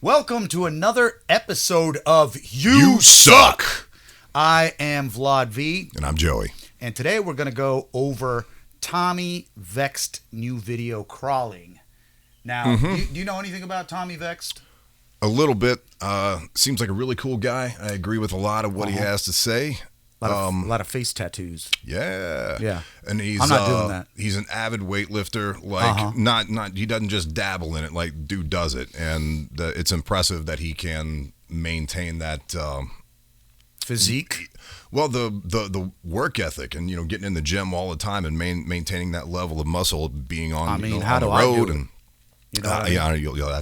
Welcome to another episode of You Suck. I am VladV. And I'm Joey. And today we're going to go over Tommy Vext new video, Crawling. Now, do you know anything about Tommy Vext? A little bit. Seems like a really cool guy. I agree with a lot of what he has to say. A lot of face tattoos. Yeah. And he's I'm not doing that. He's an avid weightlifter. Like not he doesn't just dabble in it. Like dude does it, and it's impressive that he can maintain that physique. Well, the work ethic, and getting in the gym all the time and maintaining that level of muscle, being on, on the road, and you'll have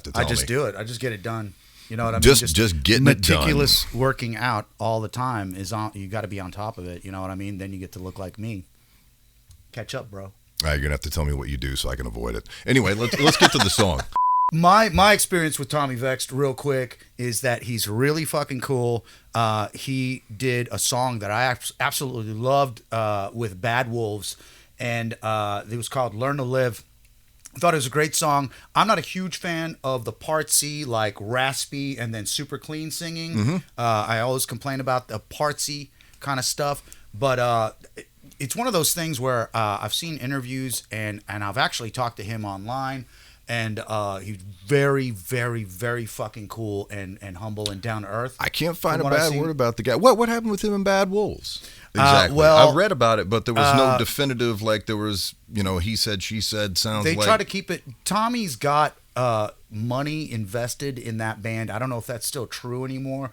to tell me. I just do it. I just get it done. You know what I mean? Just getting it done. Meticulous working out all the time is on. You got to be on top of it. You know what I mean? Then you get to look like me. Catch up, bro. You're gonna have to tell me what you do so I can avoid it. Anyway, let's get to the song. My experience with Tommy Vext, real quick, is that he's really fucking cool. He did a song that I absolutely loved with Bad Wolves, and it was called "Learn to Live." I thought it was a great song. I'm not a huge fan of the Part C, like raspy and then super clean singing. I always complain about the Part C kind of stuff, but it's one of those things where I've seen interviews and I've actually talked to him online, and he's very, very, very fucking cool and humble and down to earth. I can't find a bad word about the guy. What happened with him in Bad Wolves? Exactly. Well, I read about it, but there was no definitive, like there was, he said, she said, sounds like. They try to keep it. Tommy's got money invested in that band. I don't know if that's still true anymore,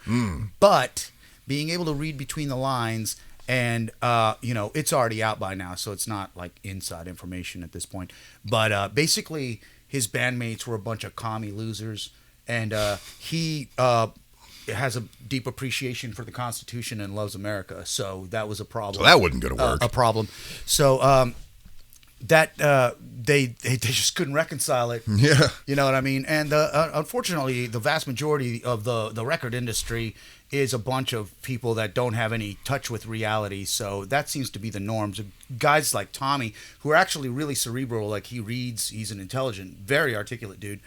but being able to read between the lines and, it's already out by now, so it's not like inside information at this point. But basically, his bandmates were a bunch of commie losers, and he has a deep appreciation for the Constitution and loves America. So that was a problem. So that wasn't going to work. A problem. So that they just couldn't reconcile it. Yeah. You know what I mean? And unfortunately, the vast majority of the record industry is a bunch of people that don't have any touch with reality. So that seems to be the norms. Guys like Tommy, who are actually really cerebral, like he reads, he's an intelligent, very articulate dude.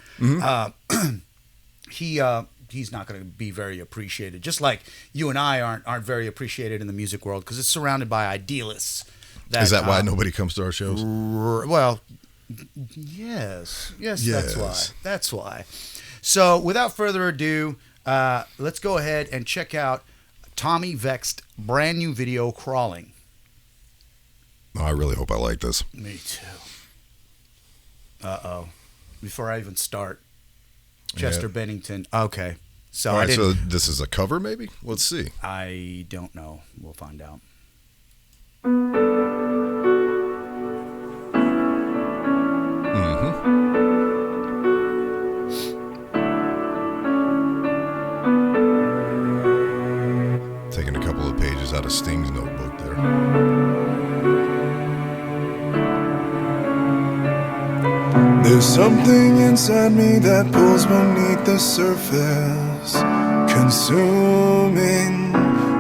He's not going to be very appreciated. Just like you and I aren't very appreciated in the music world because it's surrounded by idealists. Is that why nobody comes to our shows? Well, yes, that's why. So without further ado, let's go ahead and check out Tommy Vext brand new video, Crawling. Oh, I really hope I like this. Me too. Before I even start. Chester Bennington. Okay. So all right, so this is a cover, maybe? Let's see. I don't know. We'll find out. Taking a couple of pages out of Sting's notebook there. There's something inside me that pulls beneath the surface, consuming,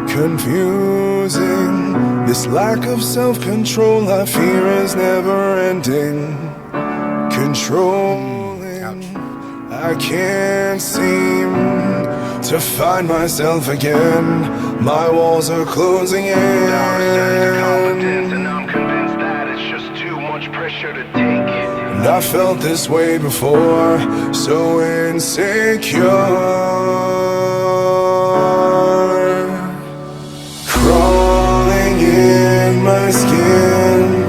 confusing. This lack of self-control I fear is never ending, controlling. I can't seem to find myself again. My walls are closing in. And I'm convinced that it's just too much pressure to take. And I felt this way before, so insecure. Crawling in my skin.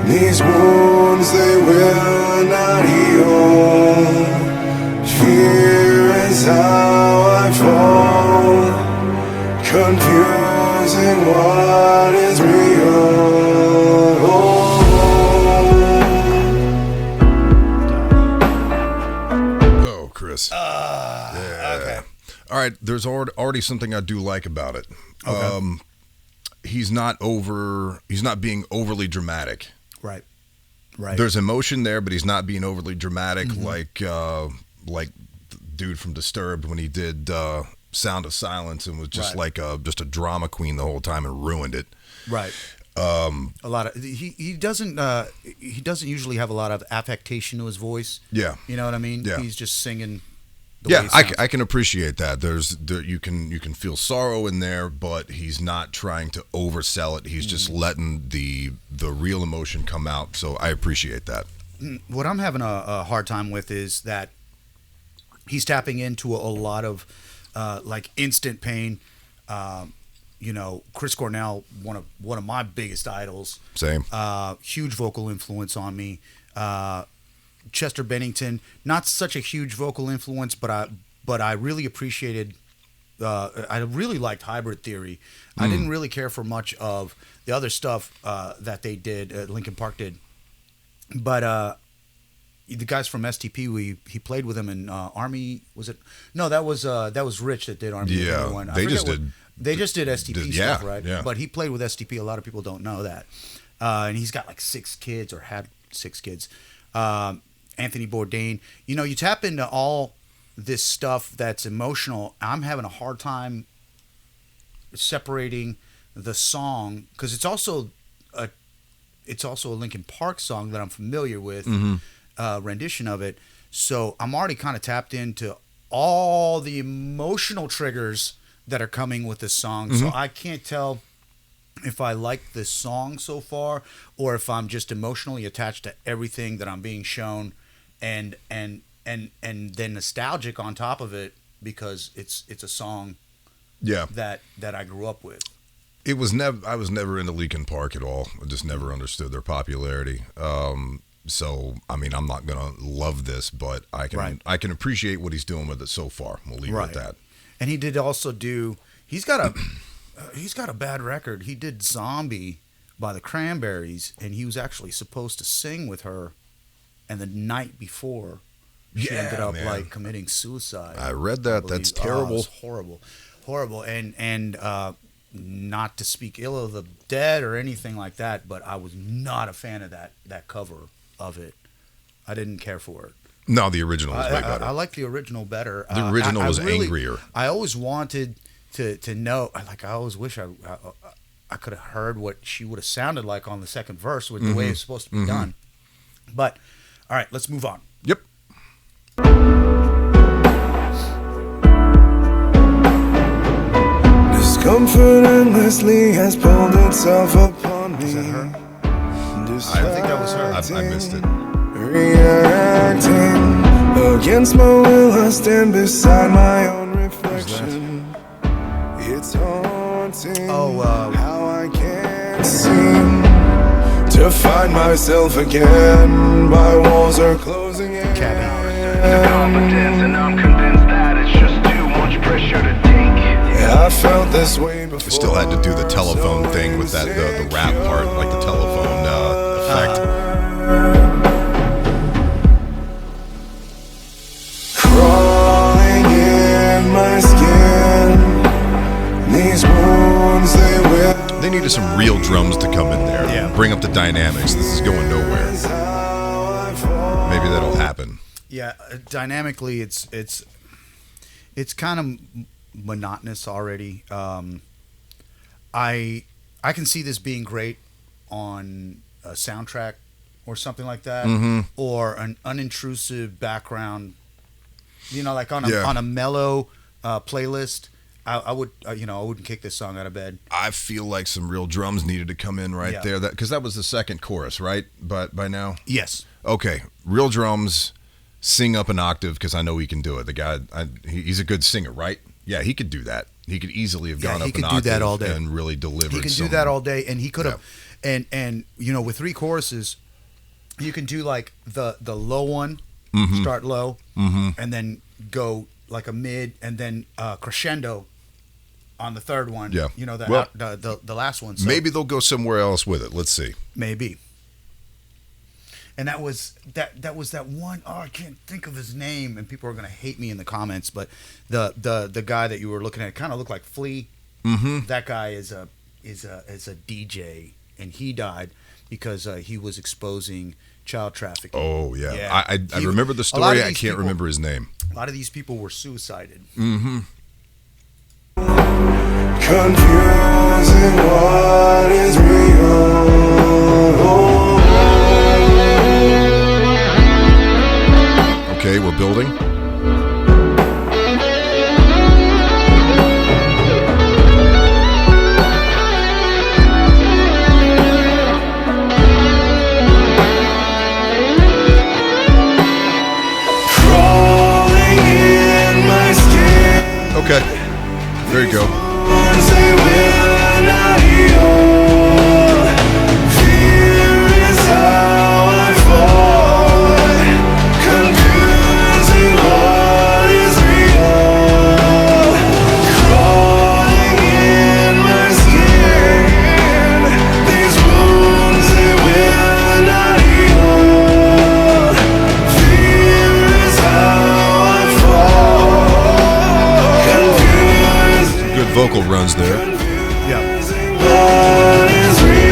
These wounds, they will not heal. Fear is how I fall, confusing what is real. Chris. Okay. All right. There's already something I do like about it. Okay. He's not being overly dramatic. Right. There's emotion there, but he's not being overly dramatic, like dude from Disturbed when he did Sound of Silence and was just like just a drama queen the whole time and ruined it. Right. A lot of he doesn't usually have a lot of affectation to his voice. Yeah. You know what I mean? Yeah. He's just singing Yeah, I can appreciate that. You can feel sorrow in there, but he's not trying to oversell it. He's just letting the real emotion come out. So I appreciate that. What I'm having a hard time with is that he's tapping into a lot of like instant pain. Chris Cornell, one of my biggest idols. Same. Huge vocal influence on me. Chester Bennington, not such a huge vocal influence, but I really appreciated. I really liked Hybrid Theory. I didn't really care for much of the other stuff that they did. Linkin Park did, but the guys from STP, he played with them in Army. Was it? No, that was Rich that did Army. Yeah, they just did STP stuff, right? Yeah. But he played with STP. A lot of people don't know that, and he's got like 6 kids or had 6 kids. Anthony Bourdain. You tap into all this stuff that's emotional. I'm having a hard time separating the song because it's also a Linkin Park song that I'm familiar with, rendition of it. So I'm already kind of tapped into all the emotional triggers that are coming with this song. So I can't tell if I like this song so far or if I'm just emotionally attached to everything that I'm being shown. And then nostalgic on top of it because it's a song that I grew up with. I was never into Linkin Park at all. I just never understood their popularity. So I mean, I'm not gonna love this, but I can appreciate what he's doing with it so far. We'll leave it at that. And he did also do. He's got a bad record. He did "Zombie" by the Cranberries, and he was actually supposed to sing with her. And the night before, she ended up like committing suicide. I read that. That's terrible. It was horrible. And not to speak ill of the dead or anything like that, but I was not a fan of that cover of it. I didn't care for it. No, the original was way better. I like the original better. The original was angrier. I always wanted to know. Like I always wish I could have heard what she would have sounded like on the second verse with the way it's supposed to be done. But. All right, let's move on. Yep. Discomfort endlessly has pulled itself upon me. Is that her? I think that was her. I missed it. Reacting against my will, I stand beside my own reflection. It's haunting how I can't seem to find myself again. My walls are closing in. Confidence, and I'm convinced that it's just too much pressure to take. Yeah, I felt this way before. I still had to do the telephone thing with that the rap part, like the telephone effect. Crawling in my skin. These wounds they will. They needed some real drums to come in there. Yeah. Bring up the dynamics. This is going nowhere. Maybe that'll happen. Yeah, dynamically, it's kind of monotonous already. I can see this being great on a soundtrack or something like that, or an unintrusive background. Like on a mellow playlist. I would, I wouldn't kick this song out of bed. I feel like some real drums needed to come in right there. Because that was the second chorus, right? But by now, yes. Okay, real drums, sing up an octave because I know he can do it. The guy, he's a good singer, right? Yeah, he could do that. He could easily have gone up an octave. He could do that all day and really delivered. He can do that all day, and he could have. And with 3 choruses, you can do like the low one, start low, and then go like a mid, and then crescendo on the third one. Yeah. The last one. So maybe they'll go somewhere else with it. Let's see. Maybe. And that was that one. Oh, I can't think of his name, and people are gonna hate me in the comments. But the guy that you were looking at kind of looked like Flea. That guy is a DJ, and he died because he was exposing child trafficking. Oh yeah. I remember the story. I can't remember his name. A lot of these people were suicided. Confusing what is real. Okay, we're building. Okay. There you go. They will not heal. Fear is how I fall, confusing what is real, crawling in my skin. These wounds, they will not heal. Fear is how I fall, confusing. Good vocal runs there. Yeah. What is real?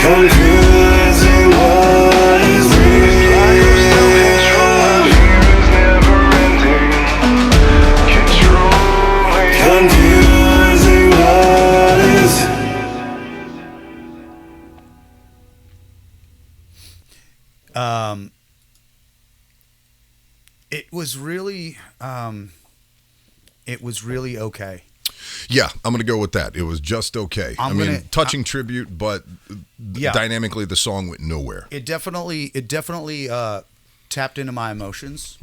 Confusing what is confusing what is. It was really okay. Yeah, I'm going to go with that. It was just okay. Touching tribute, but Yeah. dynamically the song went nowhere. It definitely tapped into my emotions,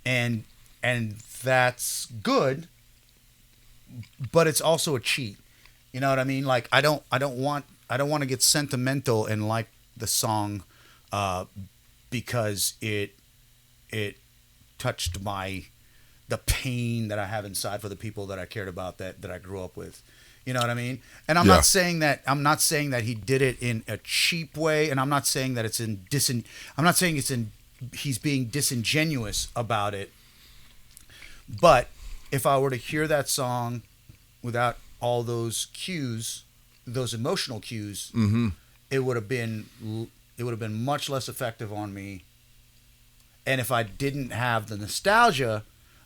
and that's good. But it's also a cheat. You know what I mean? Like I don't want to get sentimental and like the song because it touched the pain that I have inside for the people that I cared about that I grew up with. You know what I mean? And I'm not saying that he did it in a cheap way, and I'm not saying that he's being disingenuous about it. But if I were to hear that song without all those cues, those emotional cues, it would have been much less effective on me. And if I didn't have the nostalgia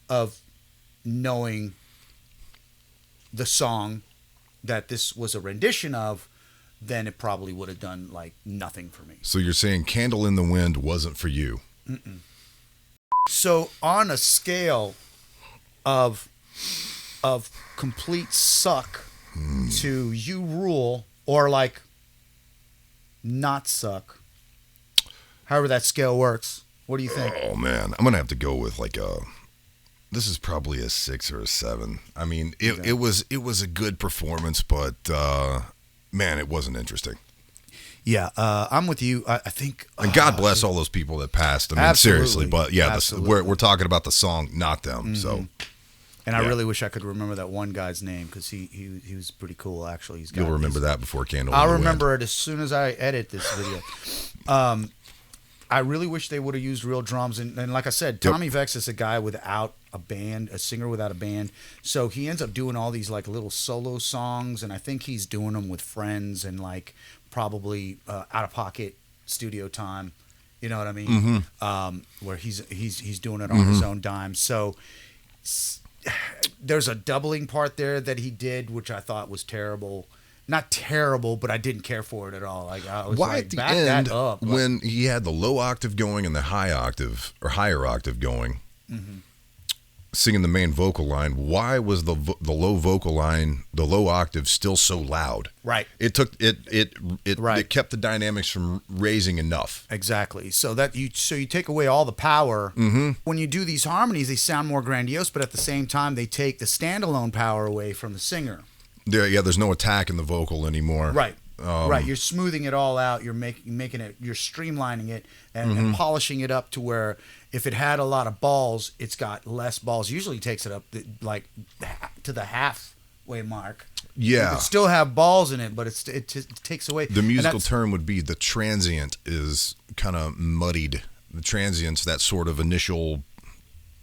of knowing the song that this was a rendition of, then it probably would have done like nothing for me. So you're saying Candle in the Wind wasn't for you? So on a scale of complete suck to you rule, or like not suck, however that scale works, what do you think? Oh man, I'm gonna have to go with this is probably a 6 or a 7. I mean, it was a good performance, but man, it wasn't interesting. Yeah, I'm with you. I think, and God bless all those people that passed. I mean, absolutely. seriously, but yeah, we're talking about the song, not them. So, and I really wish I could remember that one guy's name because he was pretty cool. Actually, you'll remember that before Candle. I'll remember it as soon as I edit this video. I really wish they would have used real drums. And like I said, Tommy Vext is a guy without a band, a singer without a band. So he ends up doing all these like little solo songs, and I think he's doing them with friends and like probably out of pocket studio time. You know what I mean? Where he's doing it on his own dime. So there's a doubling part there that he did, which I thought was terrible. Not terrible, but I didn't care for it at all. Like I was why like, at the back end that up. when he had the low octave going and the high octave or higher octave going, singing the main vocal line? Why was the low vocal line, the low octave, still so loud? Right. It took it kept the dynamics from raising enough. Exactly. So you take away all the power. When you do these harmonies, they sound more grandiose, but at the same time, they take the standalone power away from the singer. There's no attack in the vocal anymore. Right. Right. You're smoothing it all out. You're making it. You're streamlining it and polishing it up to where if it had a lot of balls, it's got less balls. Usually takes it up like to the halfway mark. Yeah. You could still have balls in it, but it takes away. The musical term would be the transient is kind of muddied. The transient's that sort of initial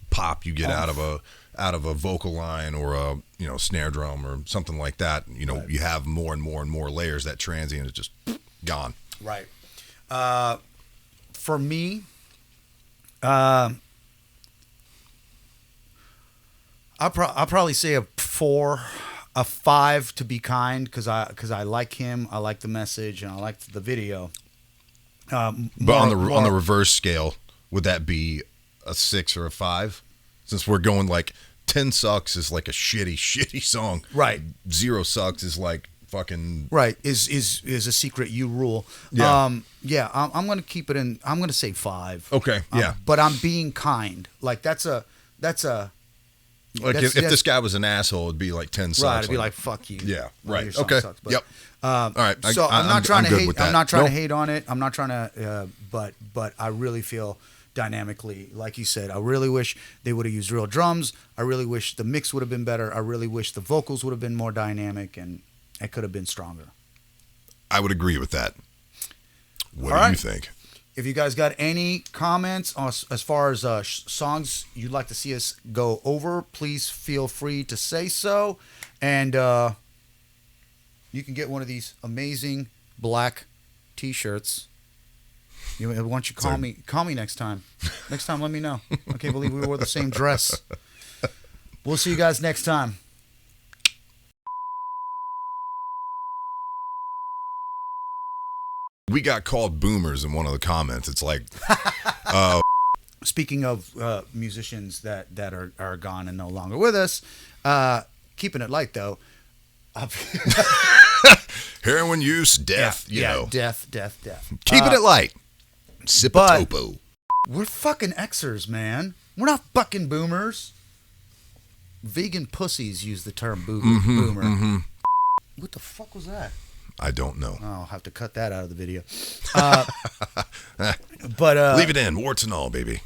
pop you get out of a vocal line or a snare drum or something like that. You have more and more and more layers. That transient is just gone. Right. For me, I'll probably say a 4, a 5 to be kind because I like him, I like the message, and I like the video. But on the reverse scale, would that be a 6 or a 5? Since we're going like 10 sucks is like a shitty song. Right. 0 sucks is like fucking right is a secret you rule. Yeah. I'm gonna keep it in. I'm gonna say 5. Okay, yeah. But I'm being kind. Like that's a like if this guy was an asshole, it'd be like 10 sucks. Right, it'd be like fuck you. Yeah, Well, right. your song Okay. sucks, but, Yep. All right. So I'm not trying to good hate. with that. I'm not trying to Nope. hate on it. I'm not trying to. But I really feel dynamically, like you said, I really wish they would have used real drums. I really wish the mix would have been better. I really wish the vocals would have been more dynamic, and it could have been stronger. I would agree with that. What All do you right. think? If you guys got any comments as far as songs you'd like to see us go over, please feel free to say so. And you can get one of these amazing black T-shirts. Why don't you call me next time? Next time, let me know. I can't believe we wore the same dress. We'll see you guys next time. We got called boomers in one of the comments. It's like, Speaking of musicians that are gone and no longer with us, keeping it light though. heroin use, death, you know. Death. Keeping it light. Sip a topo. We're fucking Xers, man. We're not fucking boomers. Vegan pussies use the term boomer. What the fuck was that? I don't know. Oh, I'll have to cut that out of the video. But leave it in, warts and all, baby.